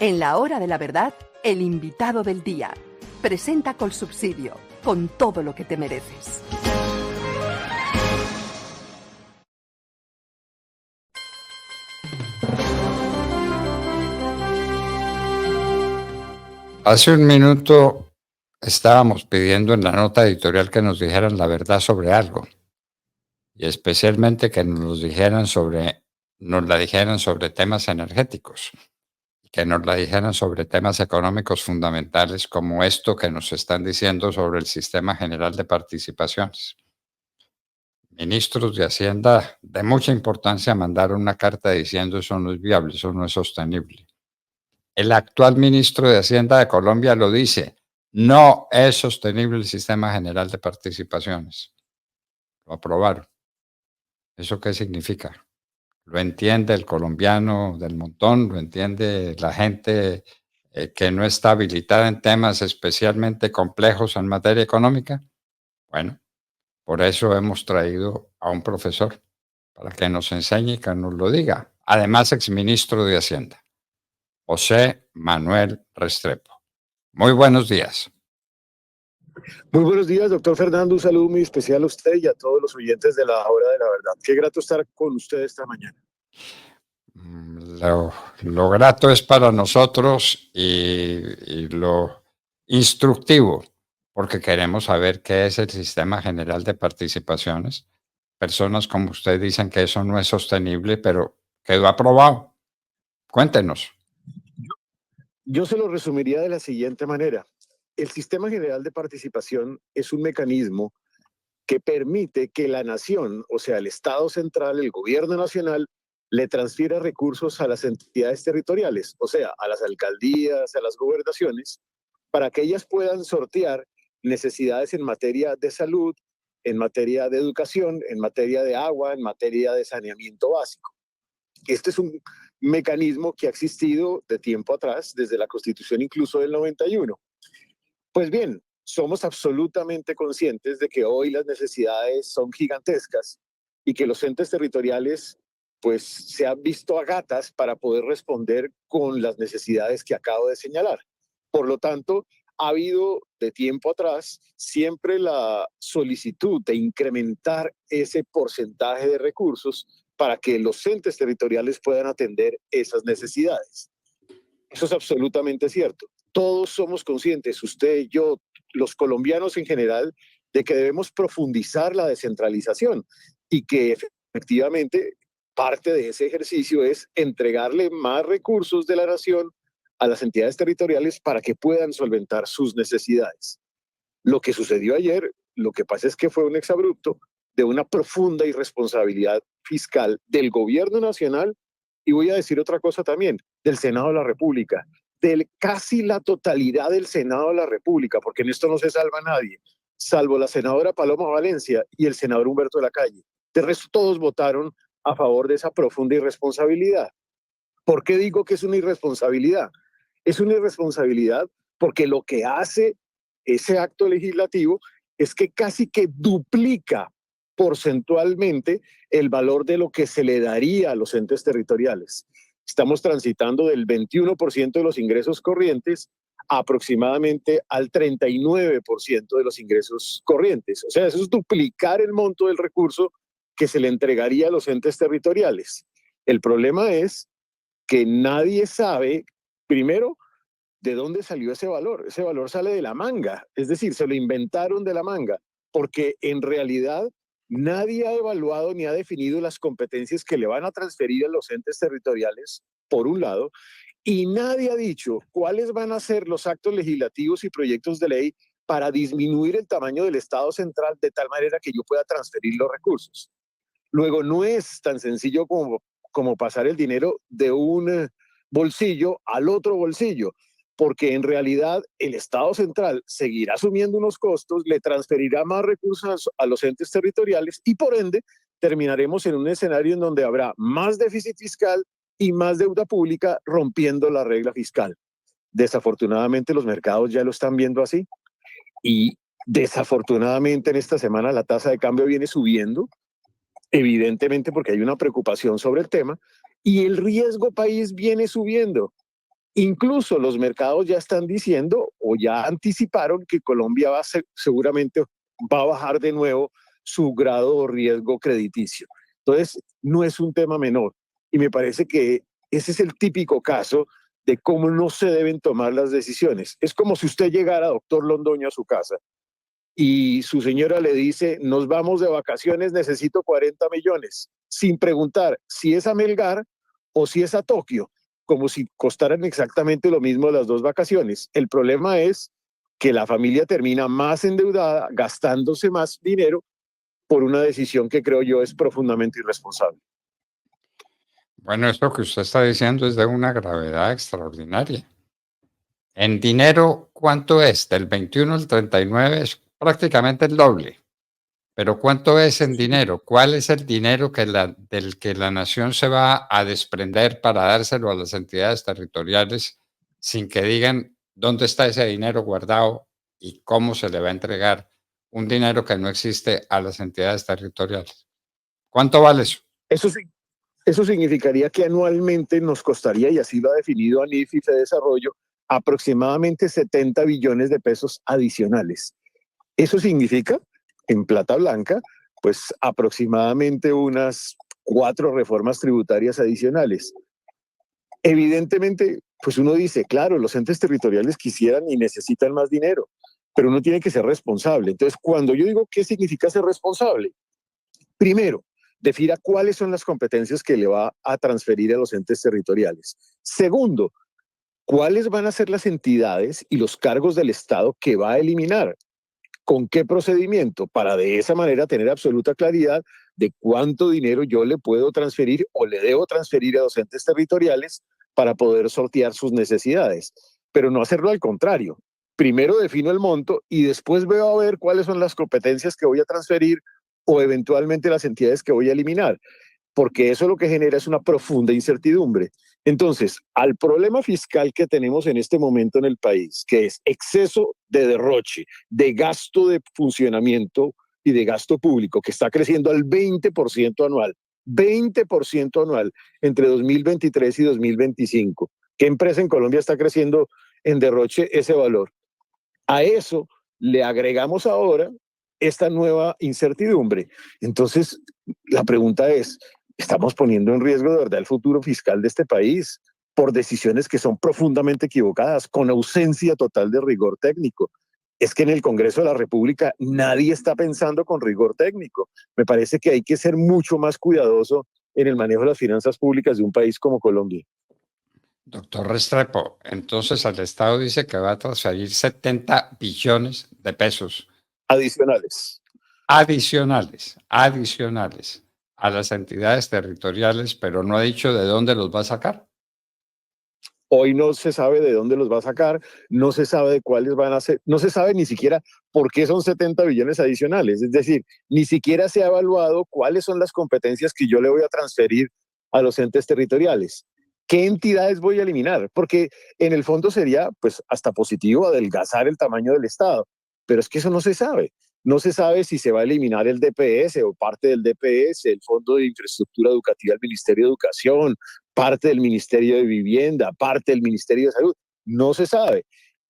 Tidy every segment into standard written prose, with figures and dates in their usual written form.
En la hora de la verdad, el invitado del día. Presenta Colsubsidio, con todo lo que te mereces. Hace un minuto estábamos pidiendo en la nota editorial que nos dijeran la verdad sobre algo, y especialmente que nos la dijeran sobre temas energéticos, que nos la dijeran sobre temas económicos fundamentales como esto que nos están diciendo sobre el Sistema General de Participaciones. Ministros de Hacienda de mucha importancia mandaron una carta diciendo eso no es viable, eso no es sostenible. El actual ministro de Hacienda de Colombia lo dice, no es sostenible el Sistema General de Participaciones. Lo aprobaron. ¿Eso qué significa? Lo entiende el colombiano del montón, lo entiende la gente que no está habilitada en temas especialmente complejos en materia económica. Bueno, por eso hemos traído a un profesor para que nos enseñe y que nos lo diga. Además, exministro de Hacienda, José Manuel Restrepo. Muy buenos días. Muy buenos días, doctor Fernando. Un saludo muy especial a usted y a todos los oyentes de la Hora de la Verdad. Qué grato estar con usted esta mañana. Lo grato es para nosotros y lo instructivo, porque queremos saber qué es el Sistema General de Participaciones. Personas como usted dicen que eso no es sostenible, pero quedó aprobado. Cuéntenos. Yo se lo resumiría de la siguiente manera. El Sistema General de Participación es un mecanismo que permite que la nación, o sea, el Estado central, el gobierno nacional, le transfiera recursos a las entidades territoriales, o sea, a las alcaldías, a las gobernaciones, para que ellas puedan sortear necesidades en materia de salud, en materia de educación, en materia de agua, en materia de saneamiento básico. Este es un mecanismo que ha existido de tiempo atrás, desde la Constitución incluso del 91. Pues bien, somos absolutamente conscientes de que hoy las necesidades son gigantescas y que los entes territoriales pues se han visto a gatas para poder responder con las necesidades que acabo de señalar. Por lo tanto, ha habido de tiempo atrás siempre la solicitud de incrementar ese porcentaje de recursos para que los entes territoriales puedan atender esas necesidades. Eso es absolutamente cierto. Todos somos conscientes, usted, yo, los colombianos en general, de que debemos profundizar la descentralización y que efectivamente parte de ese ejercicio es entregarle más recursos de la nación a las entidades territoriales para que puedan solventar sus necesidades. Lo que sucedió ayer, lo que pasa es que fue un exabrupto de una profunda irresponsabilidad fiscal del gobierno nacional y voy a decir otra cosa también, del Senado de la República, de casi la totalidad del Senado de la República, porque en esto no se salva nadie, salvo la senadora Paloma Valencia y el senador Humberto de la Calle. De resto, todos votaron a favor de esa profunda irresponsabilidad. ¿Por qué digo que es una irresponsabilidad? Es una irresponsabilidad porque lo que hace ese acto legislativo es que casi que duplica porcentualmente el valor de lo que se le daría a los entes territoriales. Estamos transitando del 21% de los ingresos corrientes aproximadamente al 39% de los ingresos corrientes. O sea, eso es duplicar el monto del recurso que se le entregaría a los entes territoriales. El problema es que nadie sabe, primero, de dónde salió ese valor. Ese valor sale de la manga, es decir, se lo inventaron de la manga, porque en realidad nadie ha evaluado ni ha definido las competencias que le van a transferir a los entes territoriales, por un lado, y nadie ha dicho cuáles van a ser los actos legislativos y proyectos de ley para disminuir el tamaño del Estado central de tal manera que yo pueda transferir los recursos. Luego, no es tan sencillo como pasar el dinero de un bolsillo al otro bolsillo, porque en realidad el Estado central seguirá asumiendo unos costos, le transferirá más recursos a los entes territoriales y por ende terminaremos en un escenario en donde habrá más déficit fiscal y más deuda pública rompiendo la regla fiscal. Desafortunadamente los mercados ya lo están viendo así y desafortunadamente en esta semana la tasa de cambio viene subiendo, evidentemente porque hay una preocupación sobre el tema y el riesgo país viene subiendo. Incluso los mercados ya están diciendo o ya anticiparon que Colombia seguramente va a bajar de nuevo su grado de riesgo crediticio. Entonces, no es un tema menor. Y me parece que ese es el típico caso de cómo no se deben tomar las decisiones. Es como si usted llegara, doctor Londoño, a su casa y su señora le dice, nos vamos de vacaciones, necesito 40 millones, sin preguntar si es a Melgar o si es a Tokio, como si costaran exactamente lo mismo las dos vacaciones. El problema es que la familia termina más endeudada, gastándose más dinero por una decisión que creo yo es profundamente irresponsable. Bueno, esto que usted está diciendo es de una gravedad extraordinaria. En dinero, ¿cuánto es? Del 21 al 39 es prácticamente el doble. Pero ¿cuánto es en dinero? ¿Cuál es el dinero del que la nación se va a desprender para dárselo a las entidades territoriales sin que digan dónde está ese dinero guardado y cómo se le va a entregar un dinero que no existe a las entidades territoriales? ¿Cuánto vale eso? Eso sí, eso significaría que anualmente nos costaría, y así lo ha definido ANIF y Fedesarrollo, aproximadamente 70 billones de pesos adicionales. Eso significa, en plata blanca, pues aproximadamente unas 4 reformas tributarias adicionales. Evidentemente, pues uno dice, claro, los entes territoriales quisieran y necesitan más dinero, pero uno tiene que ser responsable. Entonces, cuando yo digo qué significa ser responsable, primero, defina cuáles son las competencias que le va a transferir a los entes territoriales. Segundo, cuáles van a ser las entidades y los cargos del Estado que va a eliminar. ¿Con qué procedimiento? Para de esa manera tener absoluta claridad de cuánto dinero yo le puedo transferir o le debo transferir a los entes territoriales para poder sortear sus necesidades. Pero no hacerlo al contrario. Primero defino el monto y después veo a ver cuáles son las competencias que voy a transferir o eventualmente las entidades que voy a eliminar, porque eso lo que genera es una profunda incertidumbre. Entonces, al problema fiscal que tenemos en este momento en el país, que es exceso de derroche, de gasto de funcionamiento y de gasto público, que está creciendo al 20% anual, 20% anual entre 2023 y 2025. ¿Qué empresa en Colombia está creciendo en derroche ese valor? A eso le agregamos ahora esta nueva incertidumbre. Entonces, la pregunta es, ¿estamos poniendo en riesgo de verdad el futuro fiscal de este país por decisiones que son profundamente equivocadas, con ausencia total de rigor técnico? Es que en el Congreso de la República nadie está pensando con rigor técnico. Me parece que hay que ser mucho más cuidadoso en el manejo de las finanzas públicas de un país como Colombia. Doctor Restrepo, entonces el Estado dice que va a transferir 70 billones de pesos Adicionales. adicionales a las entidades territoriales, pero no ha dicho de dónde los va a sacar. Hoy no se sabe de dónde los va a sacar, no se sabe de cuáles van a ser, no se sabe ni siquiera por qué son 70 billones adicionales. Es decir, ni siquiera se ha evaluado cuáles son las competencias que yo le voy a transferir a los entes territoriales. ¿Qué entidades voy a eliminar? Porque en el fondo sería, pues, hasta positivo adelgazar el tamaño del Estado, pero es que eso no se sabe. No se sabe si se va a eliminar el DPS o parte del DPS, el Fondo de Infraestructura Educativa del Ministerio de Educación, parte del Ministerio de Vivienda, parte del Ministerio de Salud. No se sabe.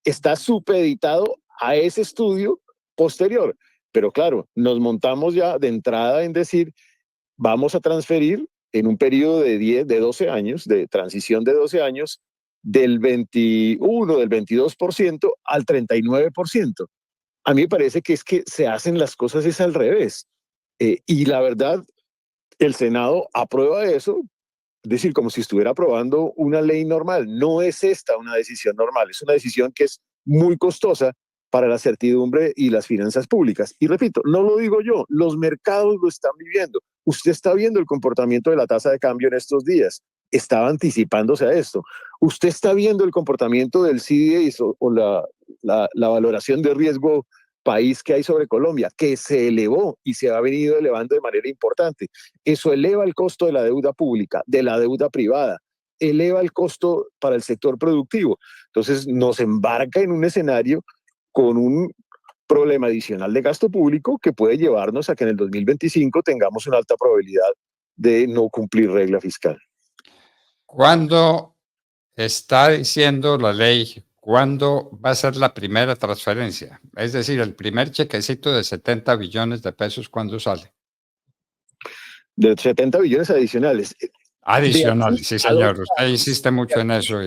Está supeditado a ese estudio posterior. Pero claro, nos montamos ya de entrada en decir, vamos a transferir en un periodo de 12 años, de transición de 12 años, del 21, del 22% al 39%. A mí me parece que es que se hacen las cosas es al revés. Y la verdad, el Senado aprueba eso, es decir, como si estuviera aprobando una ley normal. No es esta una decisión normal, es una decisión que es muy costosa para la certidumbre y las finanzas públicas. Y repito, no lo digo yo, los mercados lo están viviendo. Usted está viendo el comportamiento de la tasa de cambio en estos días. Estaba anticipándose a esto. Usted está viendo el comportamiento del CDS o la valoración de riesgo país que hay sobre Colombia, que se elevó y se ha venido elevando de manera importante. Eso eleva el costo de la deuda pública, de la deuda privada, eleva el costo para el sector productivo. Entonces nos embarca en un escenario con un problema adicional de gasto público que puede llevarnos a que en el 2025 tengamos una alta probabilidad de no cumplir regla fiscal. ¿Cuándo está diciendo la ley cuándo va a ser la primera transferencia. Es decir, el primer chequecito de 70 billones de pesos, ¿cuándo sale? De 70 billones adicionales. De Adicional, aquí sí, a 12 señor. Usted insiste mucho en eso.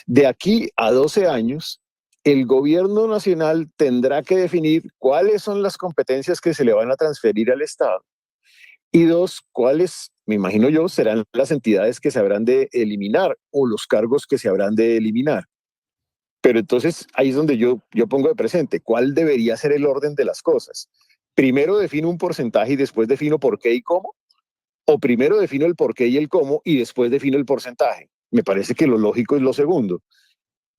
De aquí a 12 años, el gobierno nacional tendrá que definir cuáles son las competencias que se le van a transferir al Estado y dos, cuáles, me imagino yo, serán las entidades que se habrán de eliminar o los cargos que se habrán de eliminar. Pero entonces ahí es donde yo pongo de presente cuál debería ser el orden de las cosas. Primero defino un porcentaje y después defino por qué y cómo, o primero defino el por qué y el cómo y después defino el porcentaje. Me parece que lo lógico es lo segundo,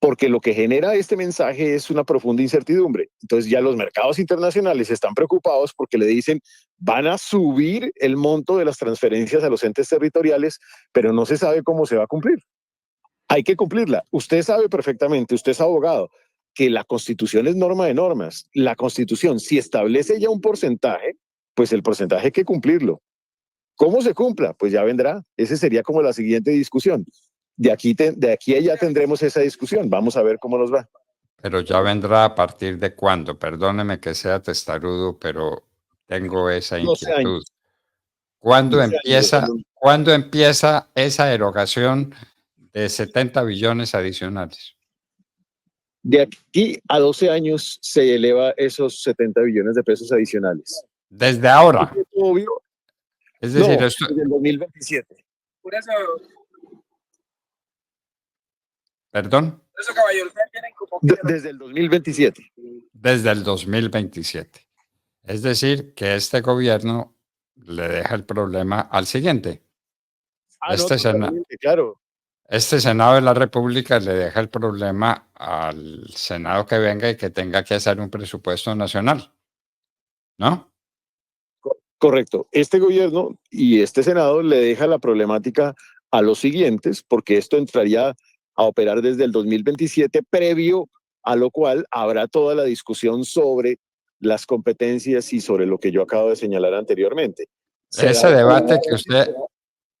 porque lo que genera este mensaje es una profunda incertidumbre. Entonces ya los mercados internacionales están preocupados porque le dicen van a subir el monto de las transferencias a los entes territoriales, pero no se sabe cómo se va a cumplir. Hay que cumplirla. Usted sabe perfectamente, usted es abogado, que la Constitución es norma de normas. La Constitución, si establece ya un porcentaje, pues el porcentaje hay que cumplirlo. ¿Cómo se cumpla? Pues ya vendrá. Esa sería como la siguiente discusión. De aquí a allá tendremos esa discusión. Vamos a ver cómo nos va. Pero ya vendrá a partir de cuándo. Perdóneme que sea testarudo, pero tengo esa 12 inquietud. años. ¿Cuándo 12 años. empieza esa erogación de 70 billones adicionales? De aquí a 12 años se eleva esos 70 billones de pesos adicionales. Desde ahora. Es obvio. Es decir, No, esto, desde el 2027. Por eso, perdón, caballero, ustedes tienen como Desde el 2027. desde el 2027. Es decir, que este gobierno le deja el problema al siguiente. Ah, no, Este, claro. este Senado de la República le deja el problema al Senado que venga y que tenga que hacer un presupuesto nacional, ¿no? Correcto. Este gobierno y este Senado le deja la problemática a los siguientes, porque esto entraría a operar desde el 2027, previo a lo cual habrá toda la discusión sobre las competencias y sobre lo que yo acabo de señalar anteriormente. Ese debate que usted,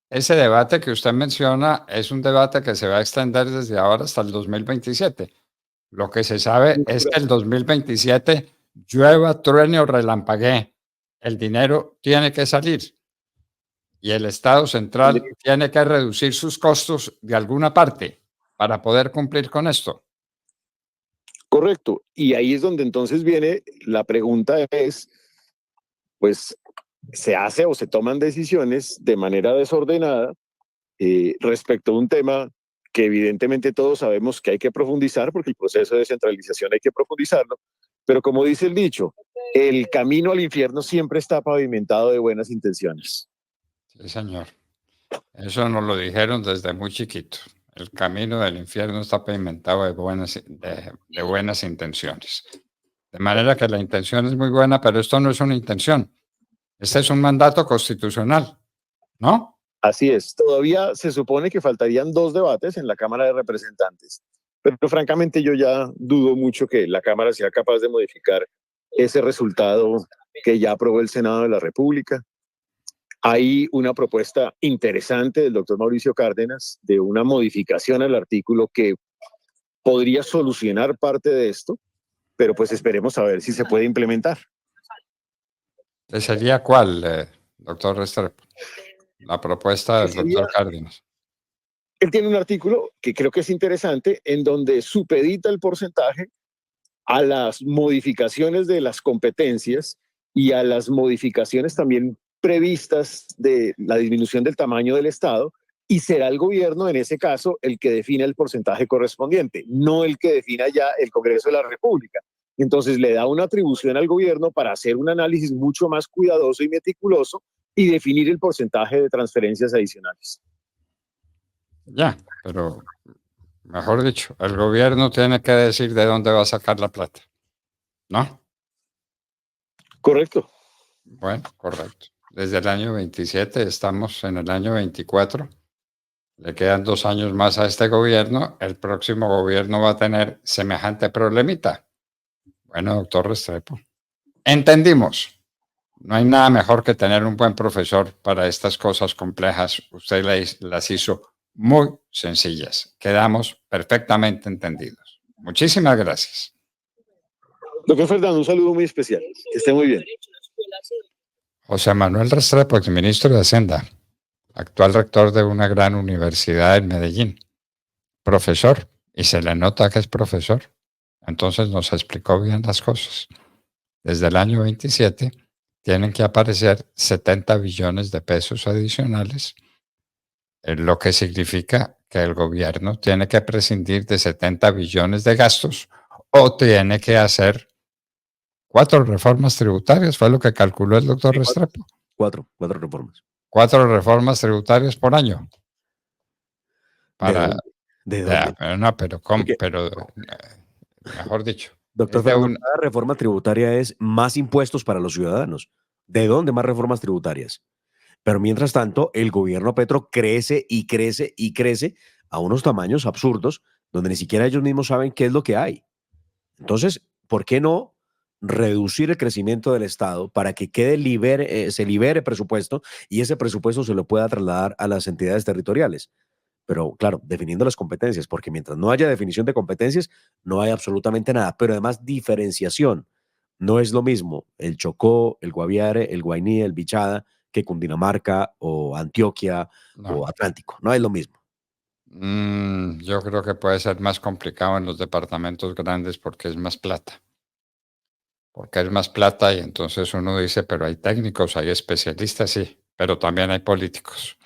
ese debate que usted menciona es un debate que se va a extender desde ahora hasta el 2027. Lo que se sabe es que el 2027, llueva, truene o relampaguee, el dinero tiene que salir y el Estado central tiene que reducir sus costos de alguna parte para poder cumplir con esto. Correcto. Y ahí es donde entonces viene la pregunta es, pues, ¿se hace o se toman decisiones de manera desordenada respecto a un tema que evidentemente todos sabemos que hay que profundizar, porque el proceso de descentralización hay que profundizarlo, pero como dice el dicho, el camino al infierno siempre está pavimentado de buenas intenciones. Sí, señor. Eso nos lo dijeron desde muy chiquito. El camino del infierno está pavimentado de buenas intenciones. De manera que la intención es muy buena, pero esto no es una intención. Este es un mandato constitucional, ¿no? Así es. Todavía se supone que faltarían 2 debates en la Cámara de Representantes, pero francamente yo ya dudo mucho que la Cámara sea capaz de modificar ese resultado que ya aprobó el Senado de la República. Hay una propuesta interesante del doctor Mauricio Cárdenas de una modificación al artículo que podría solucionar parte de esto, pero pues esperemos a ver si se puede implementar. ¿Sería cuál, doctor Restrepo? La propuesta del doctor Cárdenas. Él tiene un artículo que creo que es interesante en donde supedita el porcentaje a las modificaciones de las competencias y a las modificaciones también previstas de la disminución del tamaño del Estado, y será el gobierno en ese caso el que defina el porcentaje correspondiente, no el que defina ya el Congreso de la República. Entonces le da una atribución al gobierno para hacer un análisis mucho más cuidadoso y meticuloso y definir el porcentaje de transferencias adicionales. Ya, pero mejor dicho, el gobierno tiene que decir de dónde va a sacar la plata, ¿no? Correcto. Bueno, correcto. Desde el año 27 estamos en el año 24. Le quedan 2 años más a este gobierno. El próximo gobierno va a tener semejante problemita. Bueno, doctor Restrepo, entendimos. No hay nada mejor que tener un buen profesor para estas cosas complejas. Usted las hizo muy sencillas. Quedamos perfectamente entendidos. Muchísimas gracias. Doctor Fernando, un saludo muy especial. Que esté muy bien. José Manuel Restrepo, exministro de Hacienda, actual rector de una gran universidad en Medellín, profesor, y se le nota que es profesor. Entonces nos explicó bien las cosas. Desde el año 27 tienen que aparecer 70 billones de pesos adicionales, lo que significa que el gobierno tiene que prescindir de 70 billones de gastos o tiene que hacer 4 reformas tributarias, fue lo que calculó el doctor Sí, Restrepo. Cuatro reformas. 4 reformas tributarias por año. ¿De Para, dónde? ¿De dónde? Porque, mejor dicho, doctor es de Fernando, un, cada reforma tributaria es más impuestos para los ciudadanos. ¿De dónde más reformas tributarias? Pero mientras tanto, el gobierno Petro crece y crece y crece a unos tamaños absurdos donde ni siquiera ellos mismos saben qué es lo que hay. Entonces, ¿por qué no reducir el crecimiento del Estado para que se libere presupuesto y ese presupuesto se lo pueda trasladar a las entidades territoriales? Pero claro, definiendo las competencias, porque mientras no haya definición de competencias, no hay absolutamente nada. Pero además, diferenciación. No es lo mismo el Chocó, el Guaviare, el Guainí, el Bichada, que Cundinamarca o Antioquia no. o Atlántico. No es lo mismo. Yo creo que puede ser más complicado en los departamentos grandes porque es más plata. Porque es más plata y entonces uno dice, pero hay técnicos, hay especialistas, sí, pero también hay políticos.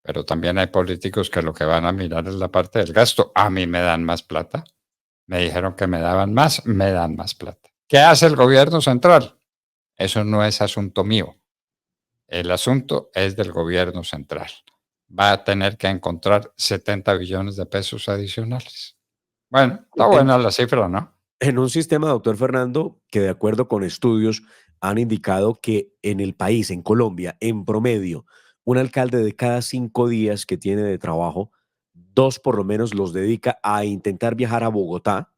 Pero también hay políticos que lo que van a mirar es la parte del gasto. A mí me dan más plata. Me dijeron que me daban más, me dan más plata. ¿Qué hace el gobierno central? Eso no es asunto mío. El asunto es del gobierno central. Va a tener que encontrar 70 billones de pesos adicionales. Bueno, está buena la cifra, ¿no? En un sistema, doctor Fernando, que de acuerdo con estudios han indicado que en el país, en Colombia, en promedio, un alcalde de cada 5 días que tiene de trabajo, 2 por lo menos los dedica a intentar viajar a Bogotá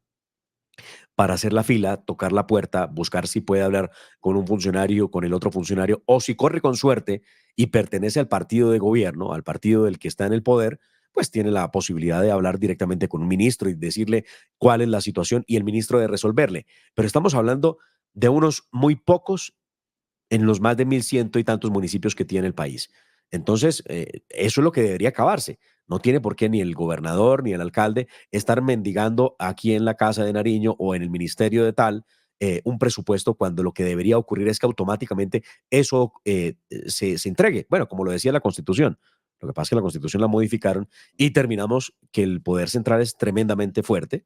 para hacer la fila, tocar la puerta, buscar si puede hablar con un funcionario, con el otro funcionario, o si corre con suerte y pertenece al partido de gobierno, al partido del que está en el poder, pues tiene la posibilidad de hablar directamente con un ministro y decirle cuál es la situación y el ministro de resolverle. Pero estamos hablando de unos muy pocos en los más de 1.100 y tantos municipios que tiene el país. Entonces, eso es lo que debería acabarse. No tiene por qué ni el gobernador ni el alcalde estar mendigando aquí en la Casa de Nariño o en el ministerio de tal un presupuesto cuando lo que debería ocurrir es que automáticamente eso se entregue. Bueno, como lo decía la Constitución. Lo que pasa es que la Constitución la modificaron y terminamos que el poder central es tremendamente fuerte,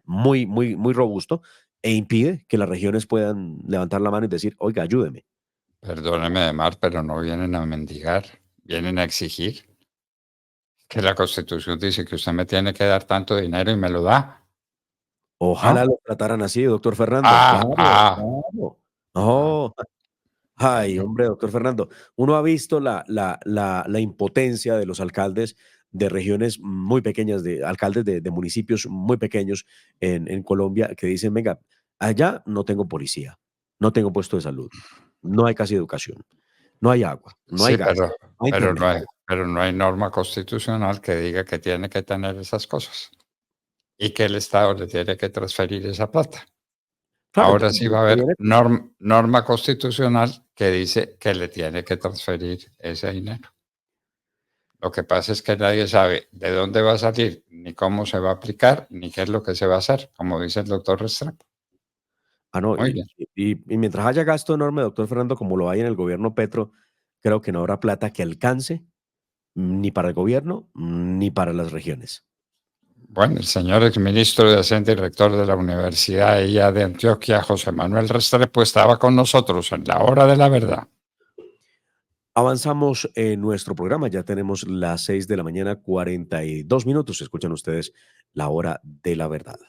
muy, muy, muy robusto e impide que las regiones puedan levantar la mano y decir, oiga, ayúdeme. Perdóneme, Mar, pero no vienen a mendigar, vienen a exigir que la Constitución dice que usted me tiene que dar tanto dinero y me lo da. Ojalá ¿No? lo trataran así, doctor Fernando. Claro, claro. Ah. No. Ay, hombre, doctor Fernando. Uno ha visto la impotencia de los alcaldes de regiones muy pequeñas, de alcaldes de municipios muy pequeños en Colombia, que dicen, venga, allá no tengo policía, no tengo puesto de salud, no hay casi educación, no hay agua, no hay Sí, gas, no hay internet. pero no hay norma constitucional que diga que tiene que tener esas cosas y que el Estado le tiene que transferir esa plata. Claro, Ahora entonces, sí va a haber norma constitucional que dice que le tiene que transferir ese dinero. Lo que pasa es que nadie sabe de dónde va a salir, ni cómo se va a aplicar, ni qué es lo que se va a hacer, como dice el doctor Restrepo. No, Muy bien. y mientras haya gasto enorme, doctor Fernando, como lo hay en el gobierno Petro, creo que no habrá plata que alcance ni para el gobierno ni para las regiones. Bueno, el señor exministro de Hacienda y rector de la Universidad EIA de Antioquia, José Manuel Restrepo, estaba con nosotros en la hora de la verdad. Avanzamos en nuestro programa, ya tenemos las 6 de la mañana, 42 minutos. Escuchan ustedes la hora de la verdad.